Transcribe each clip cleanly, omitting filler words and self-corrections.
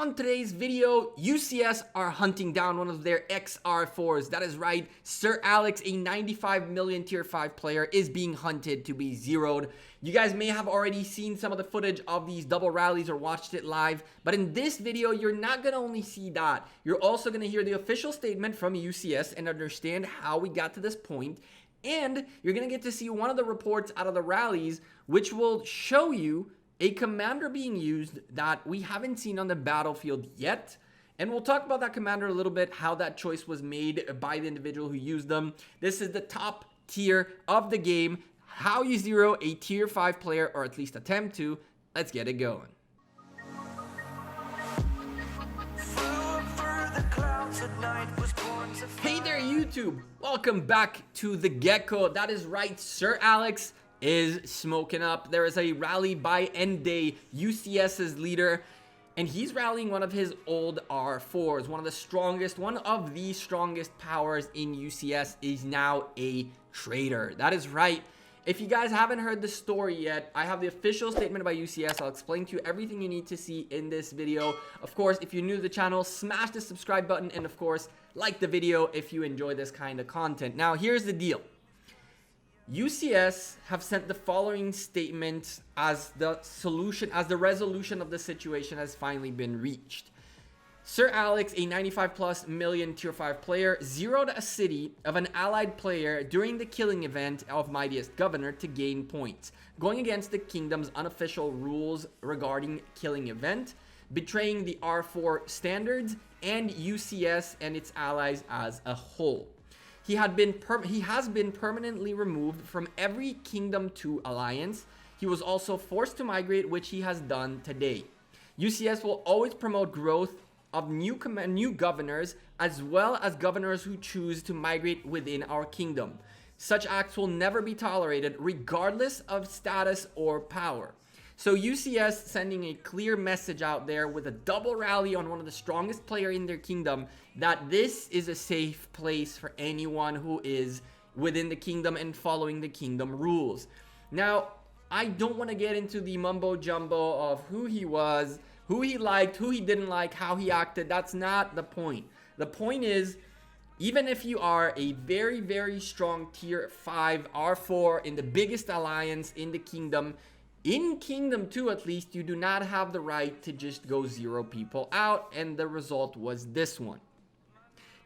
on today's video, UCS are hunting down one of their XR4s. That is right, Sir Alex, a 95 million tier 5 player, is being hunted to be zeroed. You guys may have already seen some of the footage of these double rallies or watched it live, but in this video, you're not going to only see that. You're also going to hear the official statement from UCS and understand how we got to this point. And you're going to get to see one of the reports out of the rallies, which will show you a commander being used that we haven't seen on the battlefield yet. And we'll talk about that commander a little bit, how that choice was made by the individual who used them. This is the top tier of the game, how you zero a tier 5 player, or at least attempt to. Let's get it going. Hey there YouTube, welcome back to the Gekko. That is right, Sir Alex is smoking up. There is a rally by Day, UCS's leader, and he's rallying one of his old R4s. One of the strongest powers in UCS is now a traitor. That is right. If you guys haven't heard the story yet, I have the official statement by UCS. I'll explain to you everything you need to see in this video. Of course, if you're new to the channel, smash the subscribe button, and of course, like the video if you enjoy this kind of content. Now, here's the deal. UCS have sent the following statement as the resolution of the situation has finally been reached. Sir Alex, a 95+ million tier 5 player, zeroed a city of an allied player during the killing event of Mightiest Governor to gain points, going against the kingdom's unofficial rules regarding killing event, betraying the R4 standards, and UCS and its allies as a whole. He has been permanently removed from every Kingdom 2 alliance. He was also forced to migrate, which he has done today. UCS will always promote growth of new governors, as well as governors who choose to migrate within our kingdom. Such acts will never be tolerated, regardless of status or power. So UCS sending a clear message out there with a double rally on one of the strongest player in their kingdom, that this is a safe place for anyone who is within the kingdom and following the kingdom rules. Now, I don't want to get into the mumbo jumbo of who he was, who he liked, who he didn't like, how he acted. That's not the point. The point is, even if you are a very, very strong tier 5 R4 in the biggest alliance in the kingdom, in Kingdom 2 at least, you do not have the right to just go zero people out, and the result was this one.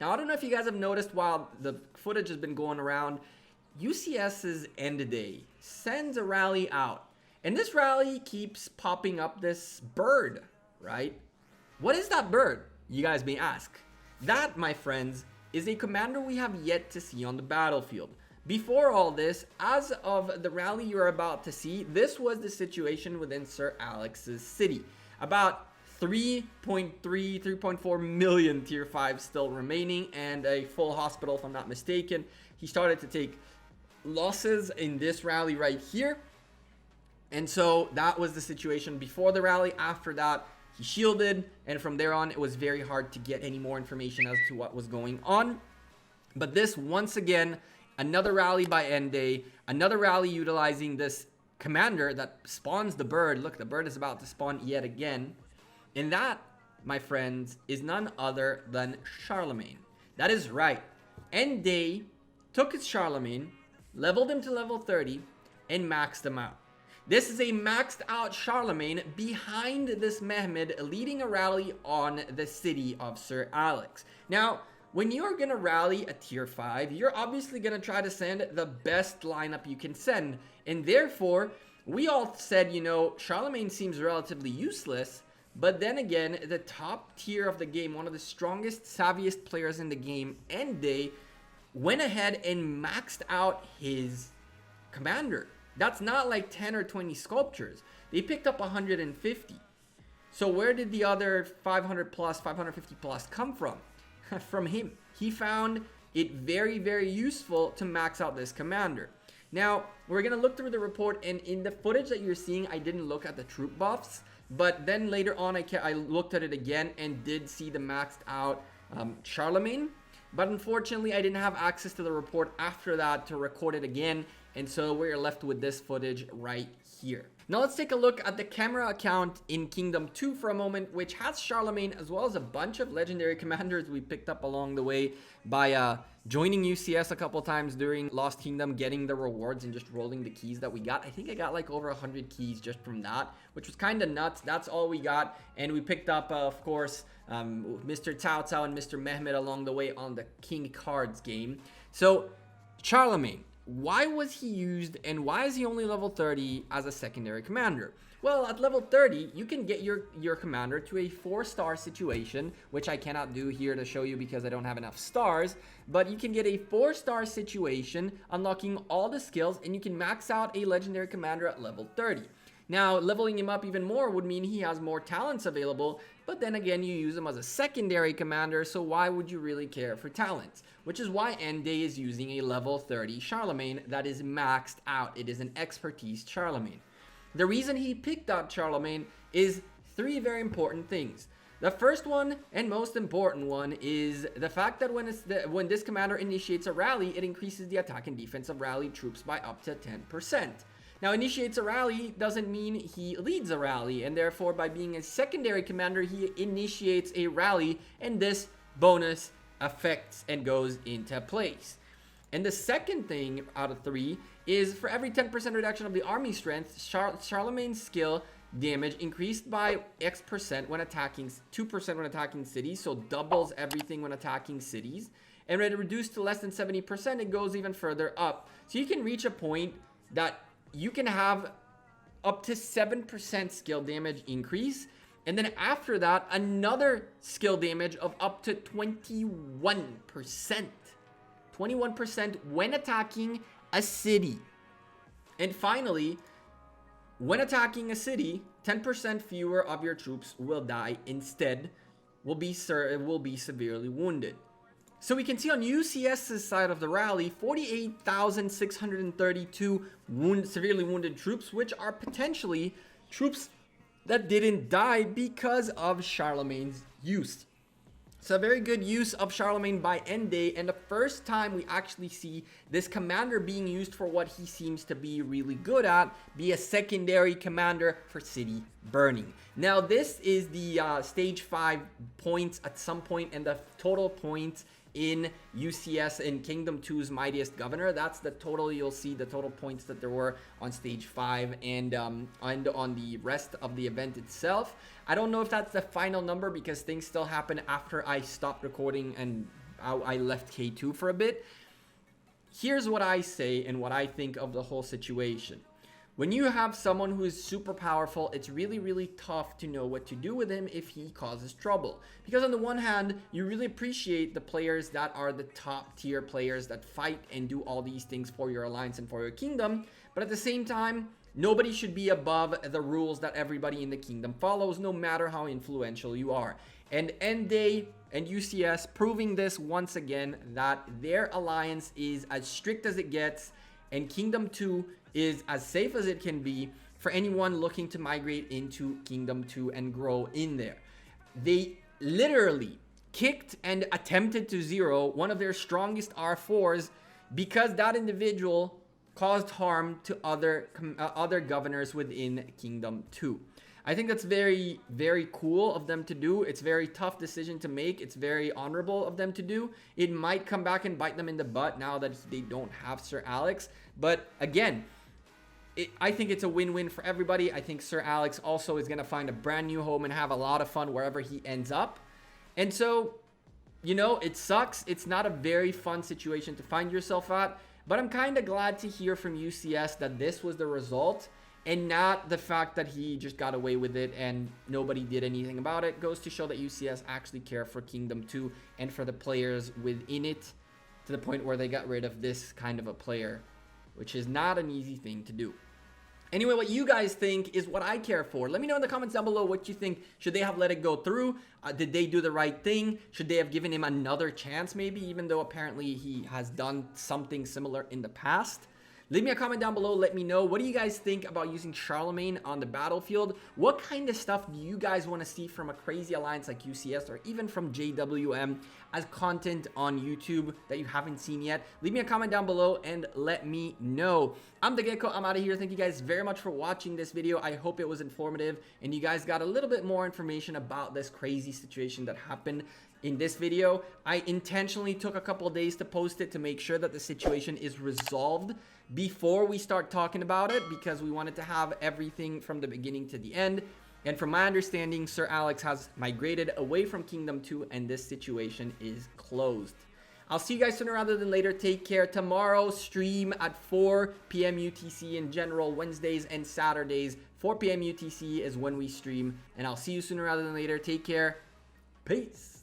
Now, I don't know if you guys have noticed while the footage has been going around, UCS's End Day sends a rally out. And this rally keeps popping up this bird, right? What is that bird, you guys may ask? That, my friends, is a commander we have yet to see on the battlefield. Before all this, as of the rally you're about to see, this was the situation within Sir Alex's city. About 3.4 million tier 5 still remaining, and a full hospital if I'm not mistaken. He started to take losses in this rally right here. And so that was the situation before the rally. After that, he shielded, and from there on, it was very hard to get any more information as to what was going on. But this, once again, another rally by Day, another rally utilizing this commander that spawns the bird. Look, the bird is about to spawn yet again. And that, my friends, is none other than Charlemagne. That is right. Day took his Charlemagne, leveled him to level 30, and maxed him out. This is a maxed out Charlemagne behind this Mehmed leading a rally on the city of Sir Alex. Now, when you're going to rally a tier 5, you're obviously going to try to send the best lineup you can send. And therefore, we all said, you know, Charlemagne seems relatively useless. But then again, the top tier of the game, one of the strongest, savviest players in the game, Day, went ahead and maxed out his commander. That's not like 10 or 20 sculptures. They picked up 150. So where did the other 500 plus, 550 plus come from? From him. He found it very, very useful to max out this commander. Now, we're going to look through the report, and in the footage that you're seeing, I didn't look at the troop buffs, but then later on, I looked at it again and did see the maxed out Charlemagne. But unfortunately, I didn't have access to the report after that to record it again. And so we're left with this footage right here. Now let's take a look at the camera account in Kingdom 2 for a moment, which has Charlemagne as well as a bunch of legendary commanders we picked up along the way by joining UCS a couple times during Lost Kingdom, getting the rewards and just rolling the keys that we got. I think I got like over 100 keys just from that, which was kind of nuts. That's all we got. And we picked up, of course, Mr. Cao Cao and Mr. Mehmet along the way on the King Cards game. So Charlemagne, why was he used and why is he only level 30 as a secondary commander? Well, at level 30, you can get your commander to a 4-star situation, which I cannot do here to show you because I don't have enough stars, but you can get a 4-star situation, unlocking all the skills, and you can max out a legendary commander at level 30. Now, leveling him up even more would mean he has more talents available, but then again, you use him as a secondary commander, so why would you really care for talents? Which is why Ende is using a level 30 Charlemagne that is maxed out. It is an expertise Charlemagne. The reason he picked out Charlemagne is 3 very important things. The first one and most important one is the fact that when this commander initiates a rally, it increases the attack and defense of rallied troops by up to 10%. Now, initiates a rally doesn't mean he leads a rally, and therefore by being a secondary commander, he initiates a rally, and this bonus affects and goes into place. And the second thing out of 3 is for every 10% reduction of the army strength, Charlemagne's skill damage increased by X% when attacking, 2% when attacking cities, so doubles everything when attacking cities. And when it reduced to less than 70%, it goes even further up. So you can reach a point that you can have up to 7% skill damage increase, and then after that, another skill damage of up to 21%. 21% when attacking a city. And finally, when attacking a city, 10% fewer of your troops will die. Instead, will be severely wounded. So we can see on UCS's side of the rally, 48,632 severely wounded troops, which are potentially troops that didn't die because of Charlemagne's use. So a very good use of Charlemagne by Ende, and the first time we actually see this commander being used for what he seems to be really good at, be a secondary commander for city burning. Now this is the stage 5 points at some point, and the total points in UCS in Kingdom 2's Mightiest Governor. That's the total. You'll see the total points that there were on stage 5 and on the rest of the event itself. I don't know if that's the final number because things still happen after I stopped recording and I left K2 for a bit. Here's what I say and what I think of the whole situation. When you have someone who is super powerful, it's really, really tough to know what to do with him if he causes trouble. Because on the one hand, you really appreciate the players that are the top tier players that fight and do all these things for your alliance and for your kingdom. But at the same time, nobody should be above the rules that everybody in the kingdom follows, no matter how influential you are. And Ende and UCS proving this once again, that their alliance is as strict as it gets, and Kingdom 2 is as safe as it can be for anyone looking to migrate into Kingdom 2 and grow in there. They literally kicked and attempted to zero one of their strongest R4s because that individual caused harm to other governors within Kingdom 2. I think that's very, very cool of them to do. It's a very tough decision to make. It's very honorable of them to do. It might come back and bite them in the butt now that they don't have Sir Alex. But again, I think it's a win-win for everybody. I think Sir Alex also is going to find a brand new home and have a lot of fun wherever he ends up. And so, you know, it sucks. It's not a very fun situation to find yourself at. But I'm kind of glad to hear from UCS that this was the result, and not the fact that he just got away with it and nobody did anything about it. Goes to show that UCS actually care for Kingdom 2 and for the players within it, to the point where they got rid of this kind of a player, which is not an easy thing to do. Anyway, what you guys think is what I care for. Let me know in the comments down below what you think. Should they have let it go through? Did they do the right thing? Should they have given him another chance maybe, even though apparently he has done something similar in the past? Leave me a comment down below. Let me know, what do you guys think about using Charlemagne on the battlefield? What kind of stuff do you guys want to see from a crazy alliance like UCS or even from JWM as content on YouTube that you haven't seen yet? Leave me a comment down below and let me know. I'm the Gekko. I'm out of here. Thank you guys very much for watching this video. I hope it was informative and you guys got a little bit more information about this crazy situation that happened in this video. I intentionally took a couple of days to post it to make sure that the situation is resolved before we start talking about it, because we wanted to have everything from the beginning to the end. And from my understanding, Sir Alex has migrated away from Kingdom 2 and this situation is closed. I'll see you guys sooner rather than later. Take care. Tomorrow stream at 4 p.m. UTC in general. Wednesdays and Saturdays 4 p.m. UTC is when we stream, and I'll see you sooner rather than later. Take care. Peace.